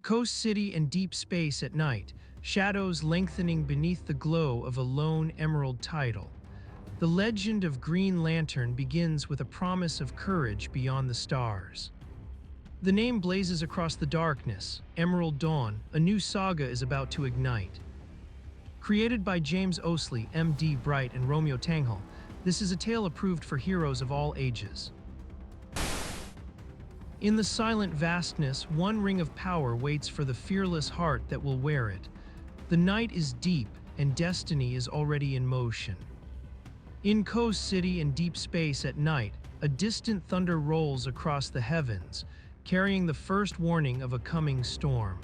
Coast City and deep space at night, shadows lengthening beneath the glow of a lone emerald tidal. The legend of Green Lantern begins with a promise of courage beyond the stars. The name blazes across the darkness, Emerald Dawn, a new saga is about to ignite. Created by James Osley, M.D. Bright, and Romeo Tanghal, this is a tale approved for heroes of all ages. In the silent vastness, one ring of power waits for the fearless heart that will wear it. The night is deep, and destiny is already in motion. In Coast City and deep space at night, a distant thunder rolls across the heavens, carrying the first warning of a coming storm.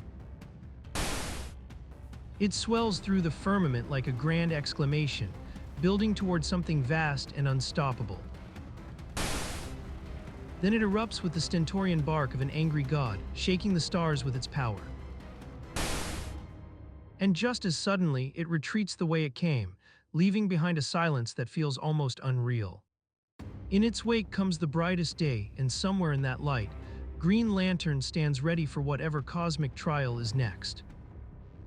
It swells through the firmament like a grand exclamation, building toward something vast and unstoppable. Then it erupts with the stentorian bark of an angry god, shaking the stars with its power. And just as suddenly, it retreats the way it came, leaving behind a silence that feels almost unreal. In its wake comes the brightest day, and somewhere in that light, Green Lantern stands ready for whatever cosmic trial is next.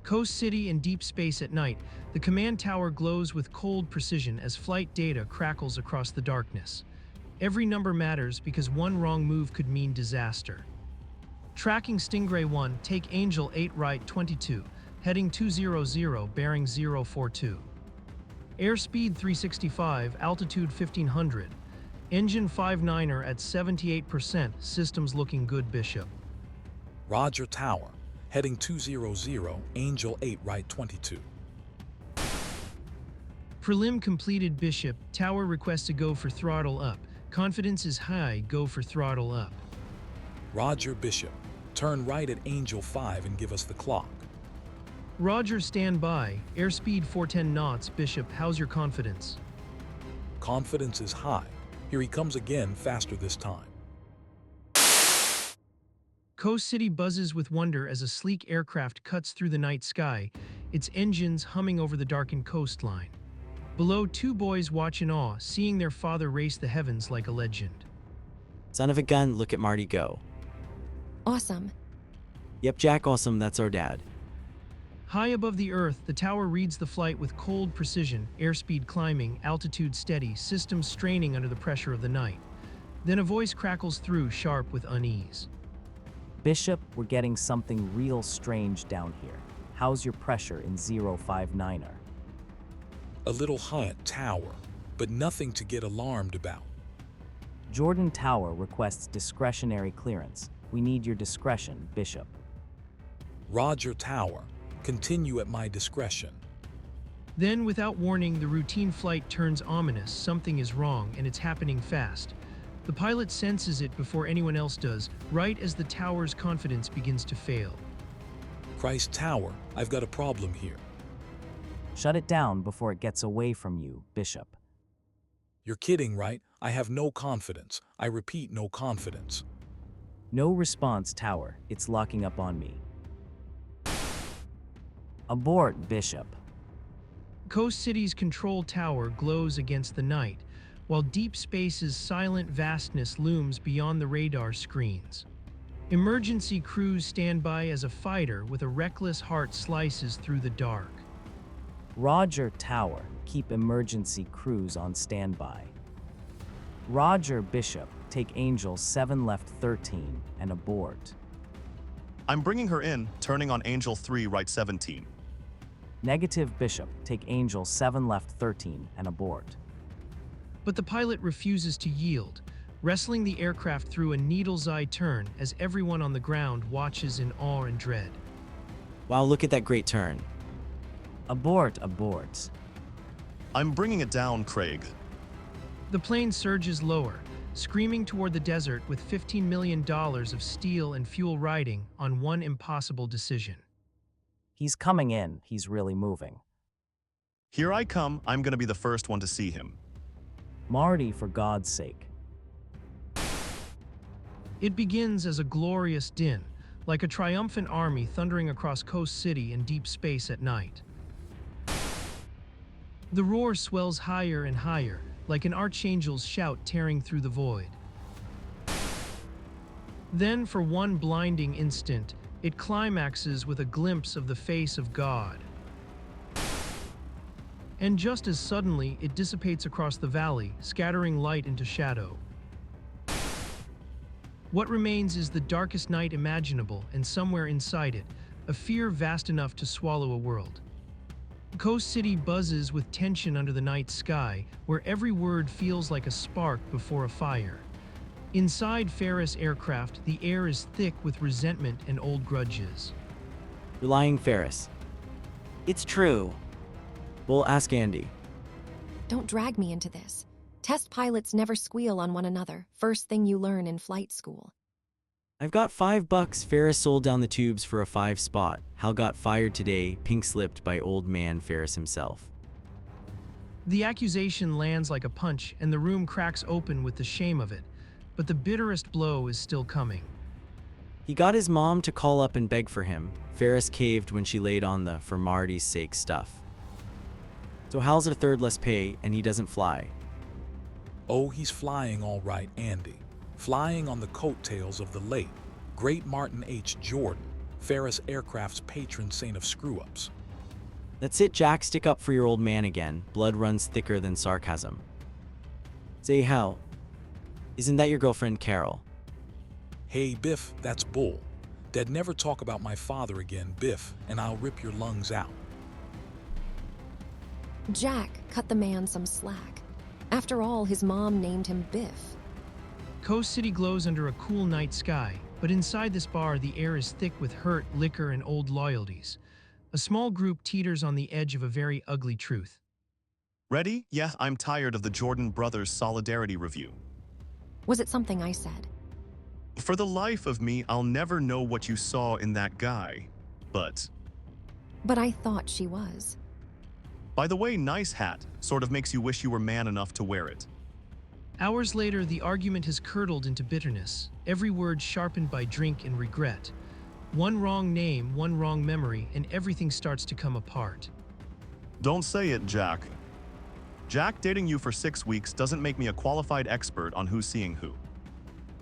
Coast City in deep space at night, the command tower glows with cold precision as flight data crackles across the darkness. Every number matters because one wrong move could mean disaster. Tracking Stingray 1, take Angel 8 right 22, heading 200, bearing 042. Airspeed 365, altitude 1500. Engine 59er at 78%, systems looking good, Bishop. Roger Tower, heading 200, Angel 8 right 22. Prelim completed, Bishop. Tower requests to go for throttle up. Confidence is high, go for throttle up. Roger Bishop, turn right at Angel 5 and give us the clock. Roger, stand by. Airspeed 410 knots, Bishop. How's your confidence? Confidence is high. Here he comes again, faster this time. Coast City buzzes with wonder as a sleek aircraft cuts through the night sky, its engines humming over the darkened coastline. Below, two boys watch in awe, seeing their father race the heavens like a legend. Son of a gun, look at Marty go. Awesome. Yep, Jack, awesome, that's our dad. High above the Earth, the tower reads the flight with cold precision, airspeed climbing, altitude steady, systems straining under the pressure of the night. Then a voice crackles through, sharp with unease. Bishop, we're getting something real strange down here. How's your pressure in 059er? A little high at Tower, but nothing to get alarmed about. Jordan Tower requests discretionary clearance. We need your discretion, Bishop. Roger Tower, continue at my discretion. Then, without warning, the routine flight turns ominous. Something is wrong, and it's happening fast. The pilot senses it before anyone else does, right as the tower's confidence begins to fail. Christ Tower, I've got a problem here. Shut it down before it gets away from you, Bishop. You're kidding, right? I have no confidence. I repeat, no confidence. No response, Tower. It's locking up on me. Abort, Bishop. Coast City's control tower glows against the night, while deep space's silent vastness looms beyond the radar screens. Emergency crews stand by as a fighter with a reckless heart slices through the dark. Roger Tower, keep emergency crews on standby. Roger Bishop, take Angel 7 left 13 and abort. I'm bringing her in, turning on Angel 3 right 17. Negative Bishop, take Angel 7 left 13 and abort. But the pilot refuses to yield, wrestling the aircraft through a needle's-eye turn as everyone on the ground watches in awe and dread. Wow, look at that great turn. Abort, abort. I'm bringing it down, Craig. The plane surges lower, screaming toward the desert with $15 million of steel and fuel riding on one impossible decision. He's coming in, he's really moving. Here I come, I'm gonna be the first one to see him. Marty, for God's sake. It begins as a glorious din, like a triumphant army thundering across Coast City in deep space at night. The roar swells higher and higher, like an archangel's shout tearing through the void. Then, for one blinding instant, It climaxes with a glimpse of the face of God. And just as suddenly, it dissipates across the valley, scattering light into shadow. What remains is the darkest night imaginable, and somewhere inside it, a fear vast enough to swallow a world. Coast City buzzes with tension under the night sky, where every word feels like a spark before a fire. Inside Ferris aircraft, the air is thick with resentment and old grudges. You're lying, Ferris. It's true. We'll ask Andy. Don't drag me into this. Test pilots never squeal on one another. First thing you learn in flight school. I've got $5. Ferris sold down the tubes for a 5 spot. Hal got fired today, pink-slipped by old man Ferris himself. The accusation lands like a punch, and the room cracks open with the shame of it. But the bitterest blow is still coming. He got his mom to call up and beg for him. Ferris caved when she laid on the for Marty's sake stuff. So Hal's a third less pay, and he doesn't fly. Oh, he's flying all right, Andy. Flying on the coattails of the late, great Martin H. Jordan, Ferris Aircraft's patron saint of screw-ups. That's it, Jack. Stick up for your old man again. Blood runs thicker than sarcasm. Say, Hal, isn't that your girlfriend, Carol? Hey, Biff, that's bull. Dad, never talk about my father again, Biff, and I'll rip your lungs out. Jack cut the man some slack. After all, his mom named him Biff. Coast City glows under a cool night sky, but inside this bar, the air is thick with hurt, liquor, and old loyalties. A small group teeters on the edge of a very ugly truth. Ready? Yeah, I'm tired of the Jordan Brothers Solidarity Review. Was it something I said? For the life of me, I'll never know what you saw in that guy. But I thought she was. by the way, nice hat. Sort of makes you wish you were man enough to wear it. Hours later, the argument has curdled into bitterness, every word sharpened by drink and regret. One wrong name, one wrong memory, and everything starts to come apart. Don't say it, Jack. Jack, dating you for 6 weeks doesn't make me a qualified expert on who's seeing who.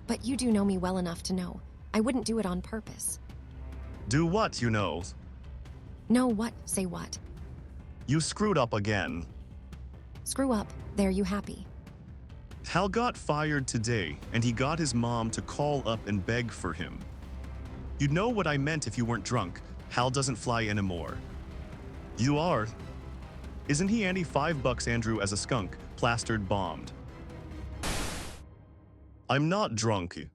But you do know me well enough to know. I wouldn't do it on purpose. Do what, you know? No, what? Say what? You screwed up again. Screw up. There, you happy? Hal got fired today, and he got his mom to call up and beg for him. You'd know what I meant if you weren't drunk. Hal doesn't fly anymore. You are. Isn't he Andy $5 Andrew as a skunk, plastered bombed? I'm not drunk.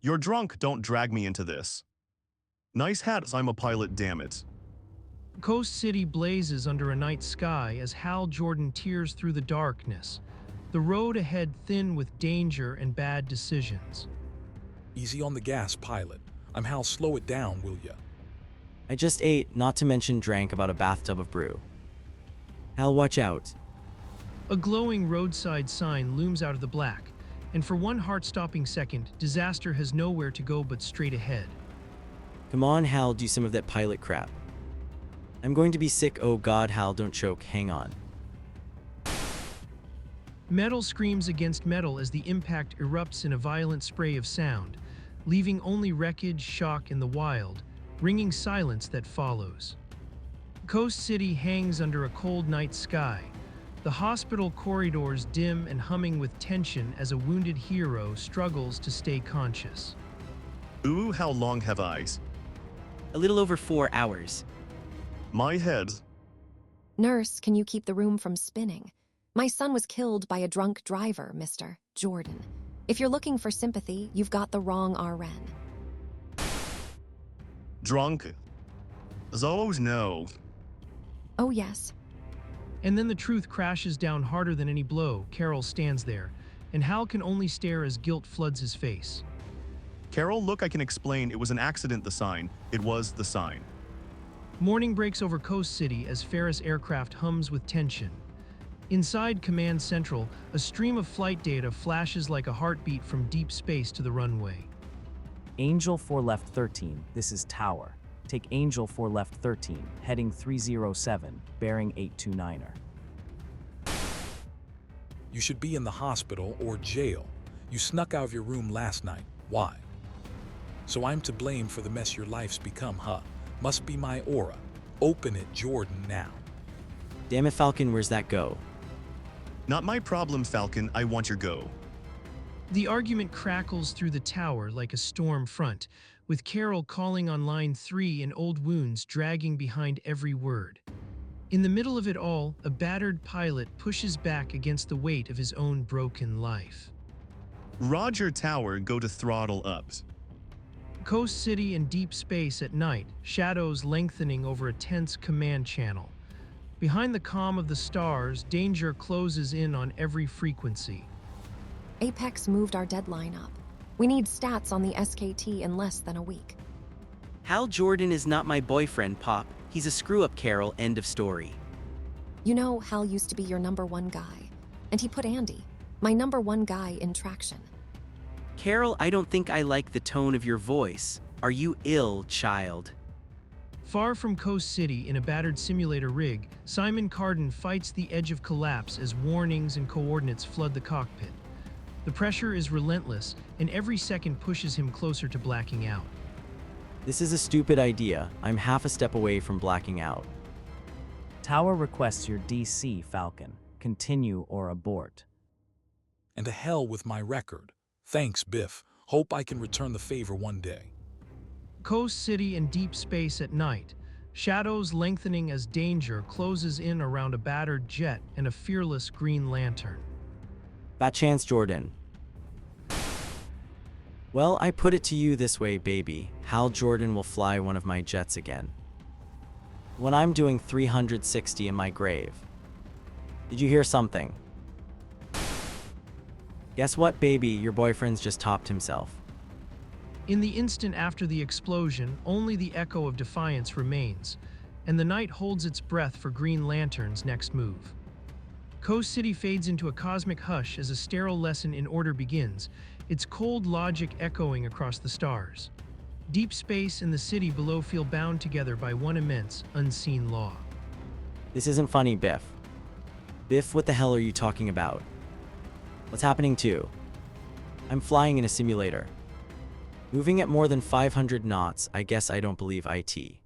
You're drunk, don't drag me into this. Nice hat, I'm a pilot, damn it. Coast City blazes under a night sky as Hal Jordan tears through the darkness, the road ahead thin with danger and bad decisions. Easy on the gas, pilot. I'm Hal, slow it down, will ya? I just ate, not to mention drank about a bathtub of brew. Hal, watch out. A glowing roadside sign looms out of the black, and for one heart-stopping second, disaster has nowhere to go but straight ahead. Come on, Hal, do some of that pilot crap. I'm going to be sick. Oh God, Hal, don't choke. Hang on. Metal screams against metal as the impact erupts in a violent spray of sound, leaving only wreckage, shock, and the wild, ringing silence that follows. Coast City hangs under a cold night sky, the hospital corridors dim and humming with tension as a wounded hero struggles to stay conscious. Ooh, how long have I? A little over 4 hours. My head. Nurse, can you keep the room from spinning? My son was killed by a drunk driver, Mr. Jordan. If you're looking for sympathy, you've got the wrong RN. Drunk. Oh no. Oh, yes. And then the truth crashes down harder than any blow. Carol stands there, and Hal can only stare as guilt floods his face. Carol, look, I can explain. It was an accident, the sign. It was the sign. Morning breaks over Coast City as Ferris aircraft hums with tension. Inside Command Central, a stream of flight data flashes like a heartbeat from deep space to the runway. Angel 4 left 13, this is Tower. Take Angel 4 left 13, heading 307, bearing 829er. You should be in the hospital or jail. You snuck out of your room last night. Why? So I'm to blame for the mess your life's become, huh? Must be my aura. Open it, Jordan, now. Damn it, Falcon, where's that go? Not my problem, Falcon. I want your go. The argument crackles through the tower like a storm front, with Carol calling on line 3 and old wounds dragging behind every word. In the middle of it all, a battered pilot pushes back against the weight of his own broken life. Roger Tower, go to throttle up. Coast City in deep space at night, shadows lengthening over a tense command channel. Behind the calm of the stars, danger closes in on every frequency. Apex moved our deadline up. We need stats on the SKT in less than a week. Hal Jordan is not my boyfriend, Pop. He's a screw-up, Carol. End of story. You know, Hal used to be your #1 guy, and he put Andy, my #1 guy, in traction. Carol, I don't think I like the tone of your voice. Are you ill, child? Far from Coast City in a battered simulator rig, Simon Carden fights the edge of collapse as warnings and coordinates flood the cockpit. The pressure is relentless, and every second pushes him closer to blacking out. This is a stupid idea. I'm half a step away from blacking out. Tower requests your DC, Falcon. Continue or abort. And to hell with my record. Thanks, Biff. Hope I can return the favor one day. Coast City in deep space at night, shadows lengthening as danger closes in around a battered jet and a fearless Green Lantern. Fat chance, Jordan. Well, I put it to you this way, baby. Hal Jordan will fly one of my jets again. When I'm doing 360 in my grave. Did you hear something? Guess what, baby? Your boyfriend's just topped himself. In the instant after the explosion, only the echo of defiance remains, and the night holds its breath for Green Lantern's next move. Coast City fades into a cosmic hush as a sterile lesson in order begins, its cold logic echoing across the stars. Deep space and the city below feel bound together by one immense, unseen law. This isn't funny, Biff. Biff, what the hell are you talking about? What's happening too? I'm flying in a simulator. Moving at more than 500 knots, I guess I don't believe IT.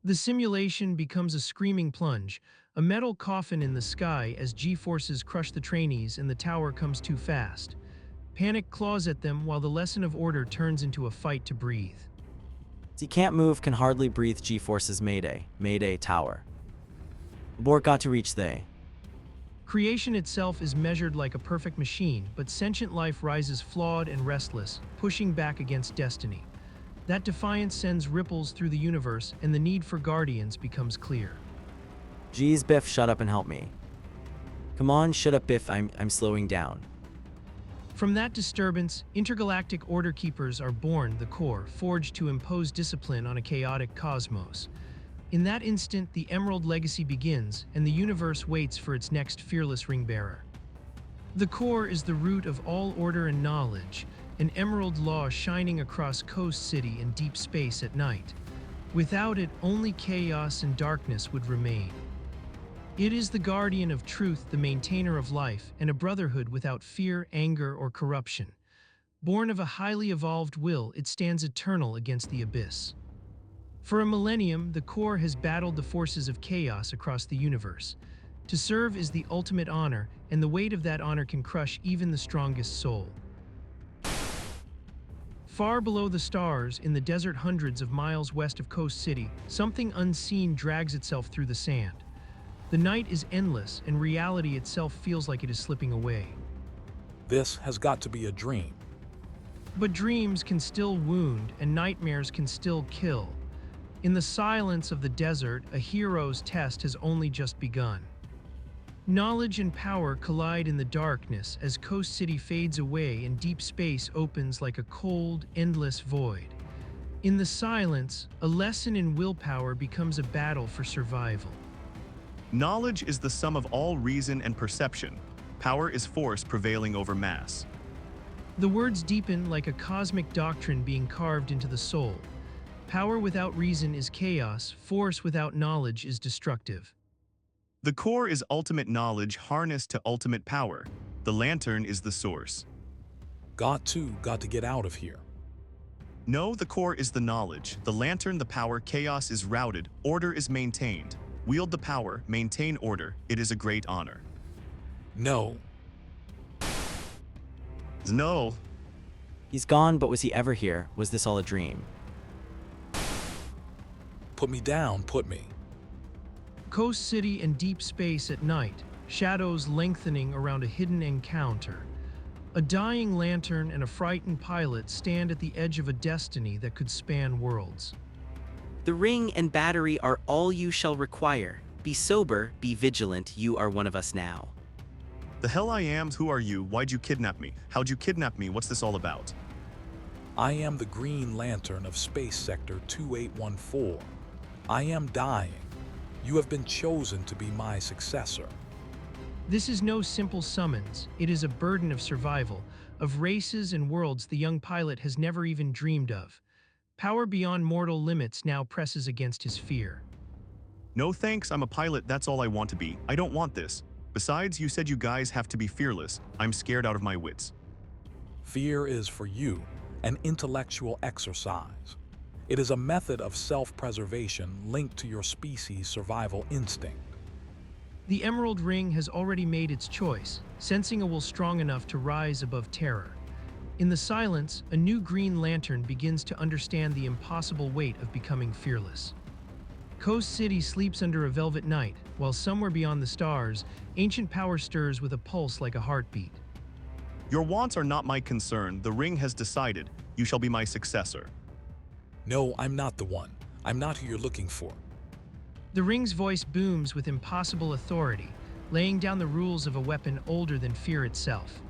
The simulation becomes a screaming plunge, a metal coffin in the sky as G-forces crush the trainees and the tower comes too fast. Panic claws at them while the lesson of order turns into a fight to breathe. See, can't move, can hardly breathe. G-forces, Mayday. Mayday, tower. Abort, got to reach they. Creation itself is measured like a perfect machine, but sentient life rises flawed and restless, pushing back against destiny. That defiance sends ripples through the universe, and the need for guardians becomes clear. Geez, Biff, shut up and help me. Come on, shut up, Biff, I'm slowing down. From that disturbance, intergalactic order keepers are born, the core, forged to impose discipline on a chaotic cosmos. In that instant, the Emerald legacy begins, and the universe waits for its next fearless ring-bearer. The core is the root of all order and knowledge, an emerald law shining across Coast City in deep space at night. Without it, only chaos and darkness would remain. It is the guardian of truth, the maintainer of life, and a brotherhood without fear, anger, or corruption. Born of a highly evolved will, it stands eternal against the abyss. For a millennium, the core has battled the forces of chaos across the universe. To serve is the ultimate honor, and the weight of that honor can crush even the strongest soul. Far below the stars, in the desert hundreds of miles west of Coast City, something unseen drags itself through the sand. The night is endless, and reality itself feels like it is slipping away. This has got to be a dream. But dreams can still wound, and nightmares can still kill. In the silence of the desert, a hero's test has only just begun. Knowledge and power collide in the darkness as Coast City fades away and deep space opens like a cold, endless void. In the silence, a lesson in willpower becomes a battle for survival. Knowledge is the sum of all reason and perception. Power is force prevailing over mass. The words deepen like a cosmic doctrine being carved into the soul. Power without reason is chaos, force without knowledge is destructive. The core is ultimate knowledge harnessed to ultimate power. The lantern is the source. Got to get out of here. No, the core is the knowledge. The lantern, the power, chaos is routed, order is maintained. Wield the power, maintain order. It is a great honor. No. No. He's gone, but was he ever here? Was this all a dream? Put me down, put me. Coast City and deep space at night, shadows lengthening around a hidden encounter. A dying lantern and a frightened pilot stand at the edge of a destiny that could span worlds. The ring and battery are all you shall require. Be sober, be vigilant, you are one of us now. The hell I am, who are you, why'd you kidnap me? How'd you kidnap me, what's this all about? I am the Green Lantern of Space Sector 2814. I am dying. You have been chosen to be my successor. This is no simple summons, it is a burden of survival, of races and worlds the young pilot has never even dreamed of. Power beyond mortal limits now presses against his fear. No thanks, I'm a pilot, that's all I want to be. I don't want this. Besides, you said you guys have to be fearless. I'm scared out of my wits. Fear is for you an intellectual exercise. It is a method of self-preservation linked to your species' survival instinct. The Emerald Ring has already made its choice, sensing a will strong enough to rise above terror. In the silence, a new Green Lantern begins to understand the impossible weight of becoming fearless. Coast City sleeps under a velvet night, while somewhere beyond the stars, ancient power stirs with a pulse like a heartbeat. Your wants are not my concern. The ring has decided. You shall be my successor. No, I'm not the one. I'm not who you're looking for. The ring's voice booms with impossible authority, laying down the rules of a weapon older than fear itself.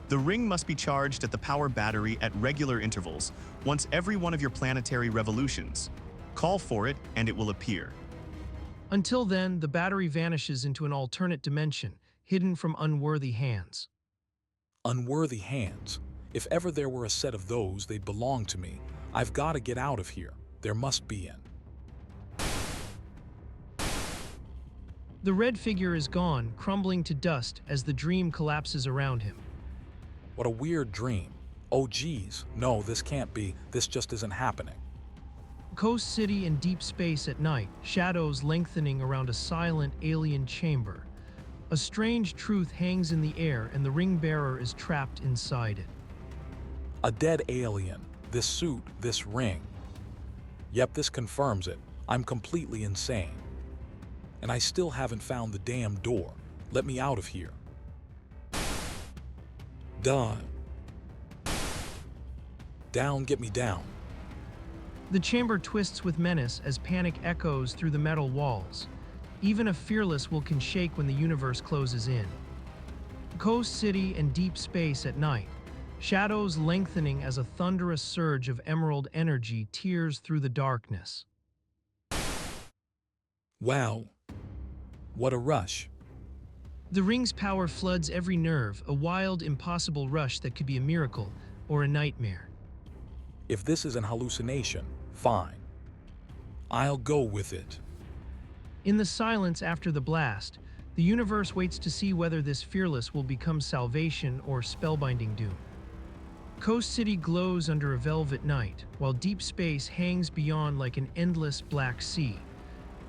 The ring must be charged at the power battery at regular intervals, once every one of your planetary revolutions. Call for it, and it will appear. Until then, the battery vanishes into an alternate dimension, hidden from unworthy hands. Unworthy hands. If ever there were a set of those, they'd belong to me. I've got to get out of here. There must be an. The red figure is gone, crumbling to dust as the dream collapses around him. What a weird dream. Oh geez, no, this can't be. This just isn't happening. Coast City in deep space at night, shadows lengthening around a silent alien chamber. A strange truth hangs in the air and the ring bearer is trapped inside it. A dead alien. This suit, this ring. Yep, this confirms it. I'm completely insane. And I still haven't found the damn door. Let me out of here. Done. Down, get me down. The chamber twists with menace as panic echoes through the metal walls. Even a fearless will can shake when the universe closes in. Coast City and deep space at night, shadows lengthening as a thunderous surge of emerald energy tears through the darkness. Wow. What a rush. The ring's power floods every nerve, a wild, impossible rush that could be a miracle or a nightmare. If this is an hallucination, fine. I'll go with it. In the silence after the blast, the universe waits to see whether this fearless will become salvation or spellbinding doom. Coast City glows under a velvet night, while deep space hangs beyond like an endless black sea.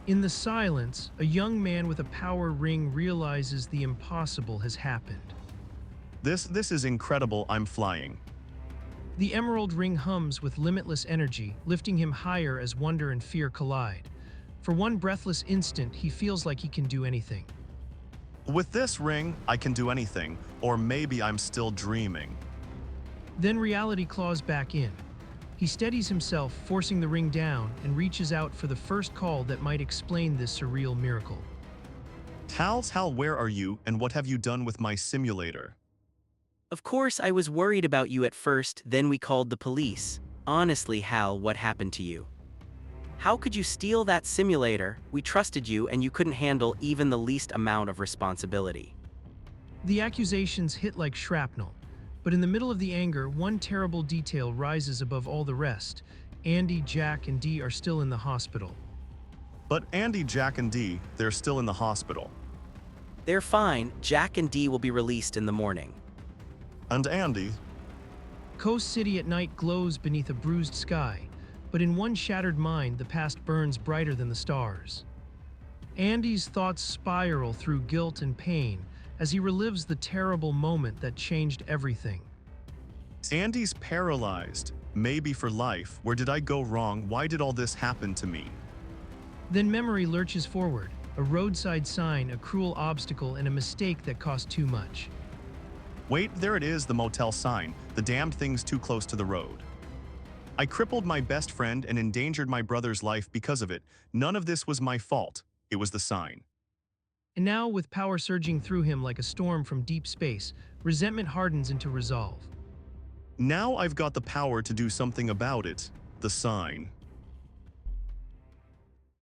In the silence, a young man with a power ring realizes the impossible has happened. This is incredible, I'm flying. The emerald ring hums with limitless energy, lifting him higher as wonder and fear collide. For one breathless instant, he feels like he can do anything. With this ring, I can do anything, or maybe I'm still dreaming. Then reality claws back in. He steadies himself, forcing the ring down, and reaches out for the first call that might explain this surreal miracle. Hal, where are you, and what have you done with my simulator? Of course, I was worried about you at first, then we called the police. Honestly, Hal, what happened to you? How could you steal that simulator? We trusted you and you couldn't handle even the least amount of responsibility. The accusations hit like shrapnel, but in the middle of the anger, one terrible detail rises above all the rest. Andy, Jack, and Dee are still in the hospital. But Andy, Jack, and Dee, they're still in the hospital. They're fine. Jack and Dee will be released in the morning. And Andy? Coast City at night glows beneath a bruised sky, but in one shattered mind, the past burns brighter than the stars. Andy's thoughts spiral through guilt and pain as he relives the terrible moment that changed everything. Andy's paralyzed, maybe for life. Where did I go wrong? Why did all this happen to me? Then memory lurches forward, a roadside sign, a cruel obstacle, and a mistake that cost too much. Wait, there it is, the motel sign. The damned thing's too close to the road. I crippled my best friend and endangered my brother's life because of it. None of this was my fault. It was the sign. And now, with power surging through him like a storm from deep space, resentment hardens into resolve. Now I've got the power to do something about it. The sign.